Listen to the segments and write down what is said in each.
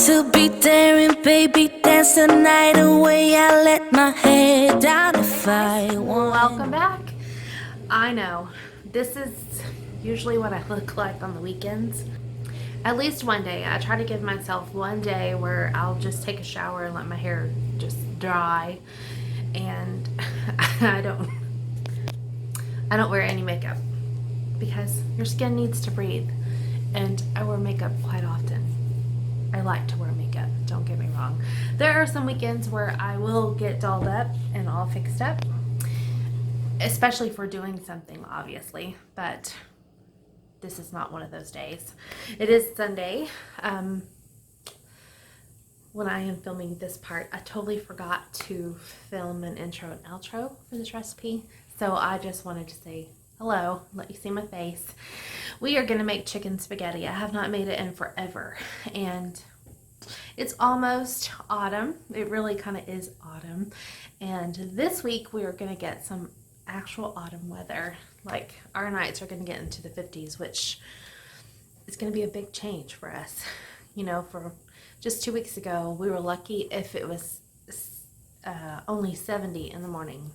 to be daring, baby, dance the night away. I let my head down if I want. Welcome back. I know, this is usually what I look like on the weekends. At least one day. I try to give myself one day where I'll just take a shower and let my hair just dry. And I don't wear any makeup because your skin needs to breathe. And I wear makeup quite often. I like to wear makeup, don't get me wrong. There are some weekends where I will get dolled up and all fixed up, especially for doing something, obviously, but this is not one of those days. It is Sunday. When I am filming this part, I totally forgot to film an intro and outro for this recipe, so I just wanted to say hello, let you see my face. We are gonna make chicken spaghetti. I have not made it in forever, and it's almost autumn. It really kind of is autumn, and this week we are gonna get some actual autumn weather. Like, our nights are gonna get into the 50s, which is gonna be a big change for us. You know, for just 2 weeks ago, we were lucky if it was only 70 in the morning.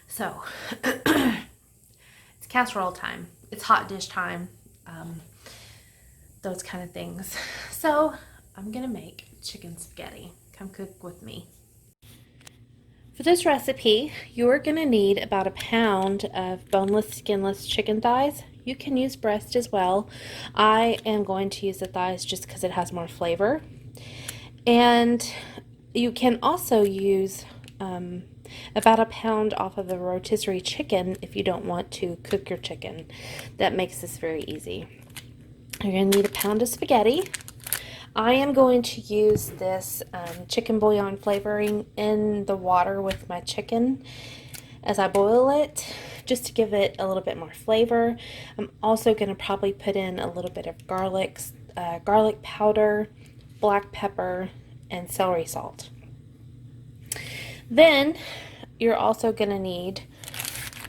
So, it's casserole time. It's hot dish time. Those kind of things. So, I'm going to make chicken spaghetti. Come cook with me. For this recipe, you are going to need about a pound of boneless, skinless chicken thighs. You can use breast as well. I am going to use the thighs just because it has more flavor. And you can also use about a pound off of the rotisserie chicken if you don't want to cook your chicken. That makes this very easy. You're going to need a pound of spaghetti. I am going to use this chicken bouillon flavoring in the water with my chicken as I boil it, just to give it a little bit more flavor. I'm also going to probably put in a little bit of garlic powder, black pepper, and celery salt. Then you're also going to need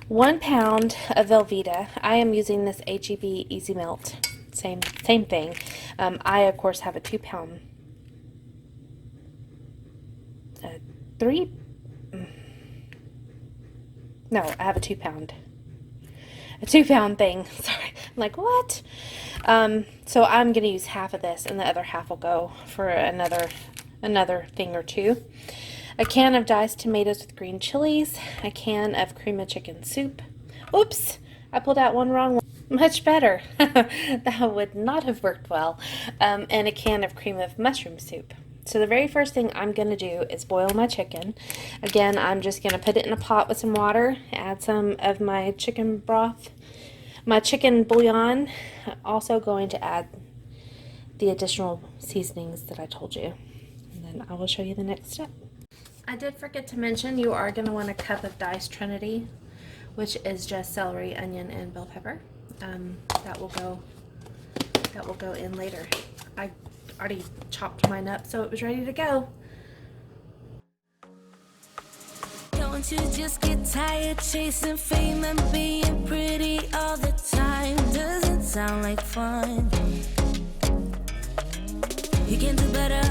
1 pound of Velveeta. I am using this H-E-B Easy Melt. Same thing. I, of course, have a 2 pound, I have a 2 pound thing. Sorry, I'm like, what? So I'm going to use half of this, and the other half will go for another thing or two. A can of diced tomatoes with green chilies, a can of cream of chicken soup. Oops, I pulled out one wrong one. Much better. That would not have worked well. And a can of cream of mushroom soup. So the very first thing I'm going to do is boil my chicken. Again, I'm just going to put it in a pot with some water, add some of my chicken broth, my chicken bouillon. I'm also going to add the additional seasonings that I told you. And then I will show you the next step. I did forget to mention you are going to want a cup of diced Trinity, which is just celery, onion, and bell pepper. That will go in later. I already chopped mine up, so it was ready to go. Don't you just get tired chasing fame and being pretty all the time? Doesn't sound like fun. You can do better.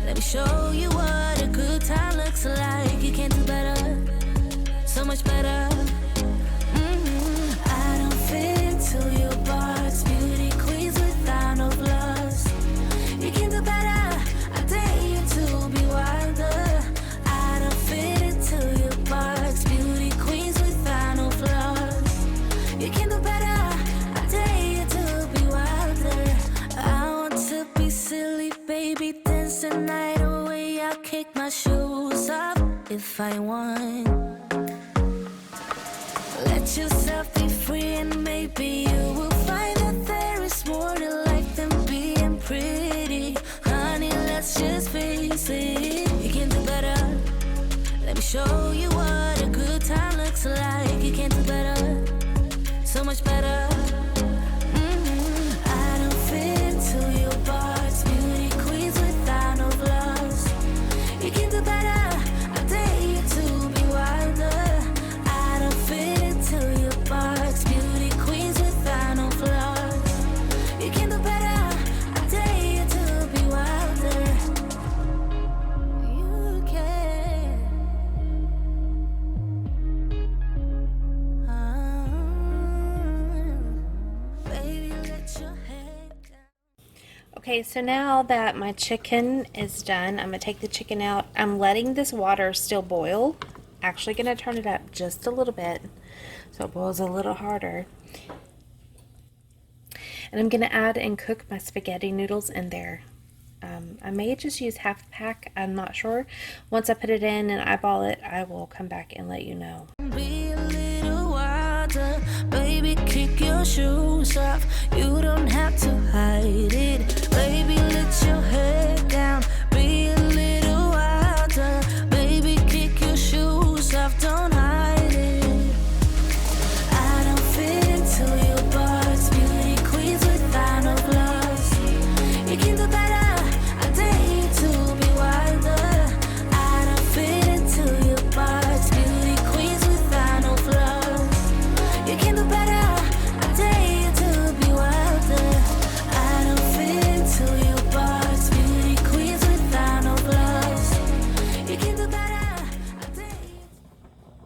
Let me show you what a good time looks like. You can do better, so much better. I don't fit into your box. Beauty queens without no flaws. You can do better. I dare you to be wilder. I don't fit into your box. Beauty queens without no flaws. You can do better. I dare you to be wilder. I want to be silly, baby, dance the night away. I'll kick my shoes off if I want. Let yourself be free, and maybe you will find that there is more to life than being pretty. Honey, let's just face it. You can do better. Let me show you what a good time looks like. You can do better, so much better. I don't fit into your box. Beauty queens without no flaws. You can do better. I dare you to be wilder. I don't fit into your box. Beauty queens without no flaws. You can do better. I dare you to Okay, so now that my chicken is done, I'm going to take the chicken out. I'm letting this water still boil. Actually going to turn it up just a little bit so it boils a little harder. And I'm going to add and cook my spaghetti noodles in there. I may just use half a pack, I'm not sure. Once I put it in and eyeball it, I will come back and let you know. Be a little wilder, baby, kick your shoes off. You don't have to hide it, baby, let your head down. Be a little wilder, baby, kick your shoes off, don't hide it. I don't fit into your box, beauty queens without no flaws. You can do better.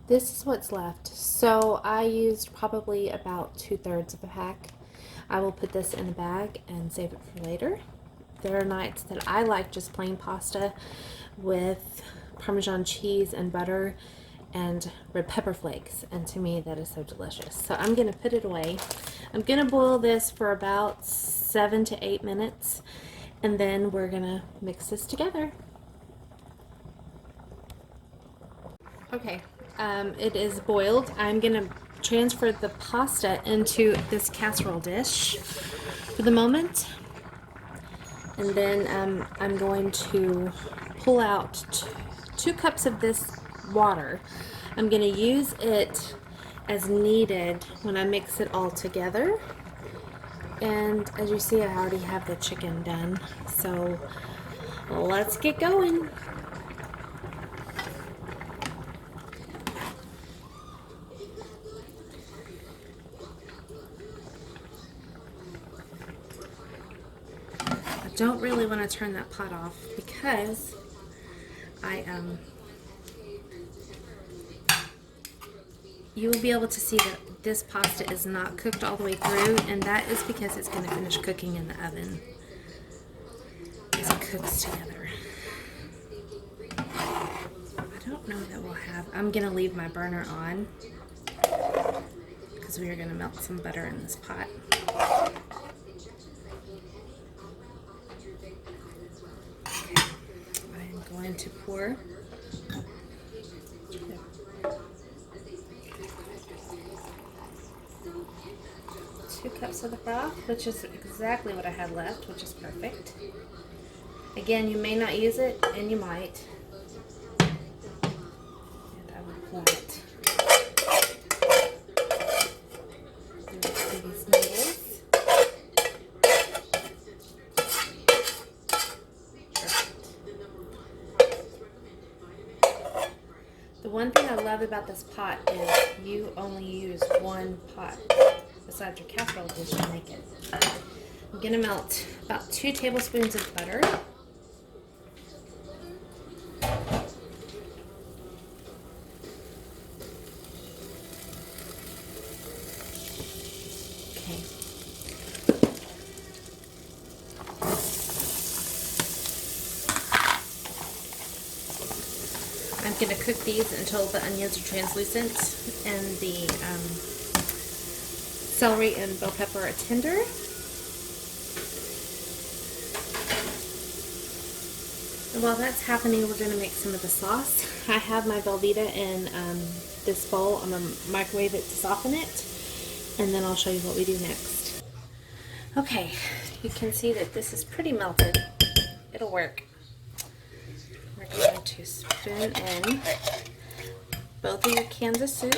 This is what's left. So I used probably about 2/3 of a pack. I will put this in a bag and save it for later. There are nights that I like just plain pasta with Parmesan cheese and butter and red pepper flakes, and to me that is so delicious. So I'm going to put it away. I'm going to boil this for about 7 to 8 minutes, and then we're going to mix this together. Okay. It is boiled. I'm going to transfer the pasta into this casserole dish for the moment. And then I'm going to pull out 2 cups of this water. I'm going to use it as needed when I mix it all together. And as you see, I already have the chicken done. So let's get going. Don't really want to turn that pot off because you will be able to see that this pasta is not cooked all the way through, and that is because it's going to finish cooking in the oven as it cooks together. I don't know that we'll have, I'm going to leave my burner on because we are going to melt some butter in this pot. Going to pour 2 cups of the broth, which is exactly what I had left, which is perfect. Again, you may not use it, and you might. And I will pour it through these noodles. The one thing I love about this pot is you only use 1 pot besides your casserole dish to make it. I'm going to melt about 2 tablespoons of butter. Okay. I'm going to cook these until the onions are translucent and the celery and bell pepper are tender. And while that's happening, we're going to make some of the sauce. I have my Velveeta in this bowl. I'm going to microwave it to soften it, and then I'll show you what we do next. Okay, you can see that this is pretty melted. It'll work. We're going to spoon in both of your cans of soup.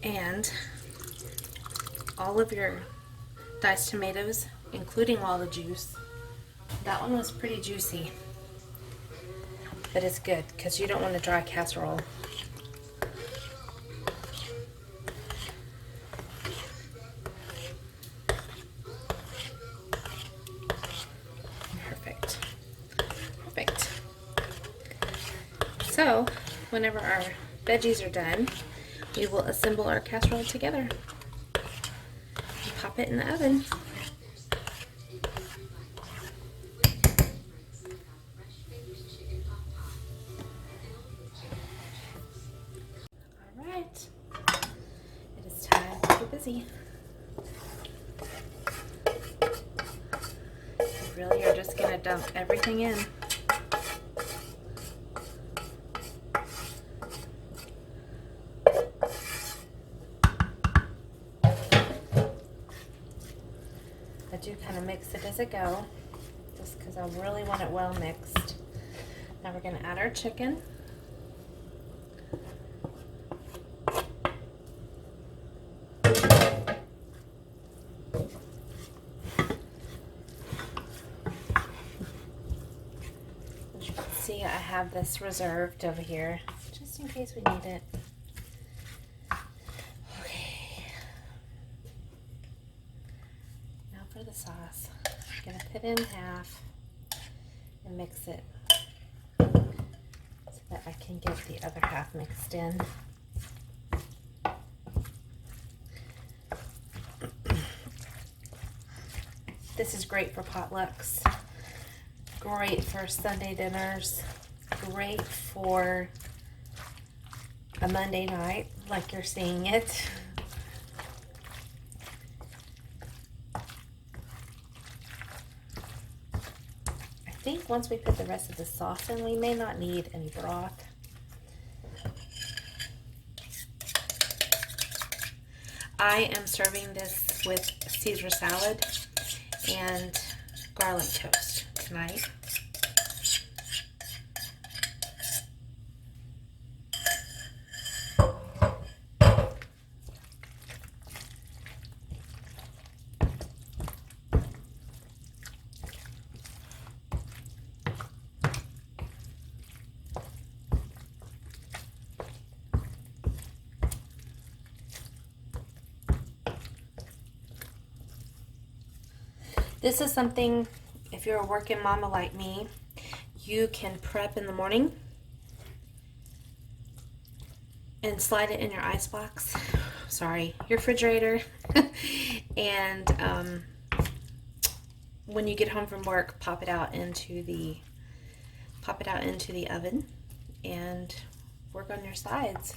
And all of your diced tomatoes, including all the juice. That one was pretty juicy, but it's good because you don't want a dry casserole. Perfect. Perfect. So, whenever our veggies are done, we will assemble our casserole together. Pop it in the oven. Alright, it is time to get busy. We really are just going to dump everything in. I do kind of mix it as I go, just because I really want it well mixed. Now we're going to add our chicken. As you can see, I have this reserved over here, just in case we need it. For the sauce, I'm going to put in half and mix it so that I can get the other half mixed in. This is great for potlucks, great for Sunday dinners, great for a Monday night like you're seeing it. I think once we put the rest of the sauce in, we may not need any broth. I am serving this with Caesar salad and garlic toast tonight. This is something, if you're a working mama like me, you can prep in the morning and slide it in your icebox, your refrigerator, and when you get home from work, pop it out into the oven and work on your sides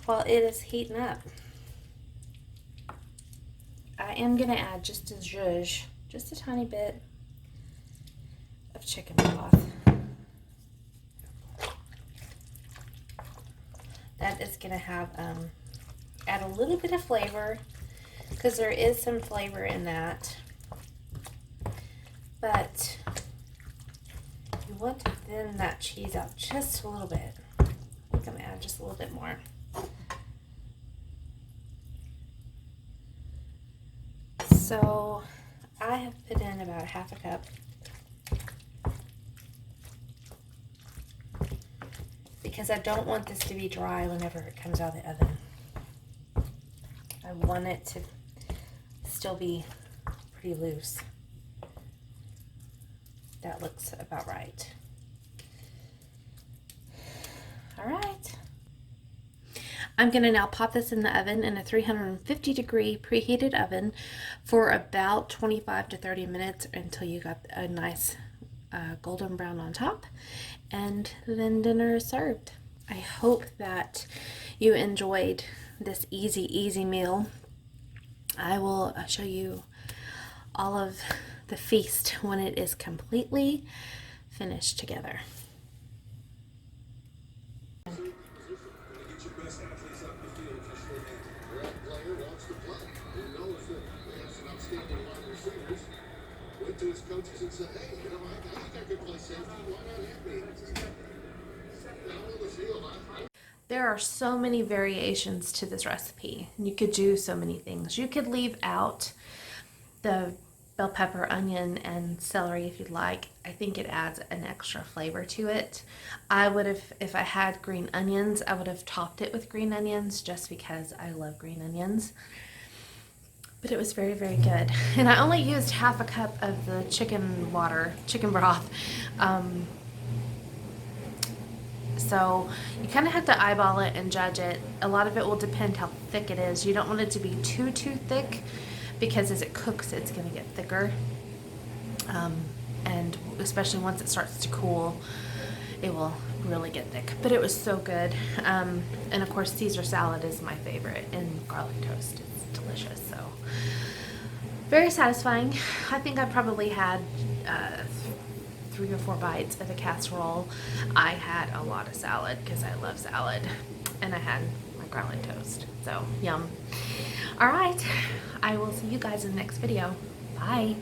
while it is heating up. I am going to add just a zhuzh, just a tiny bit of chicken broth. That is going to have, add a little bit of flavor, because there is some flavor in that. But you want to thin that cheese out just a little bit. I think I'm going to add just a little bit more. So I have put in about half a cup. Because I don't want this to be dry whenever it comes out of the oven. I want it to still be pretty loose. That looks about right. All right. I'm going to now pop this in the oven in a 350 degree preheated oven for about 25 to 30 minutes until you got a nice golden brown on top, and then dinner is served. I hope that you enjoyed this easy meal. I will show you all of the feast when it is completely finished together. Went to his coaches and said, hey, you know, I think I could play safety. Why not hit me? There are so many variations to this recipe. You could do so many things. You could leave out the bell pepper, onion, and celery if you'd like. I think it adds an extra flavor to it. I would have, if I had green onions, I would have topped it with green onions just because I love green onions. But it was very, very good. And I only used half a cup of the chicken broth. So you kind of have to eyeball it and judge it. A lot of it will depend how thick it is. You don't want it to be too thick, because as it cooks, it's going to get thicker. And especially once it starts to cool, it will really get thick. But it was so good. And of course, Caesar salad is my favorite, and garlic toast is delicious. So very satisfying. I think I probably had 3 or 4 bites of the casserole. I had a lot of salad because I love salad, and I had my garlic toast. So yum. All right, I will see you guys in the next video. Bye.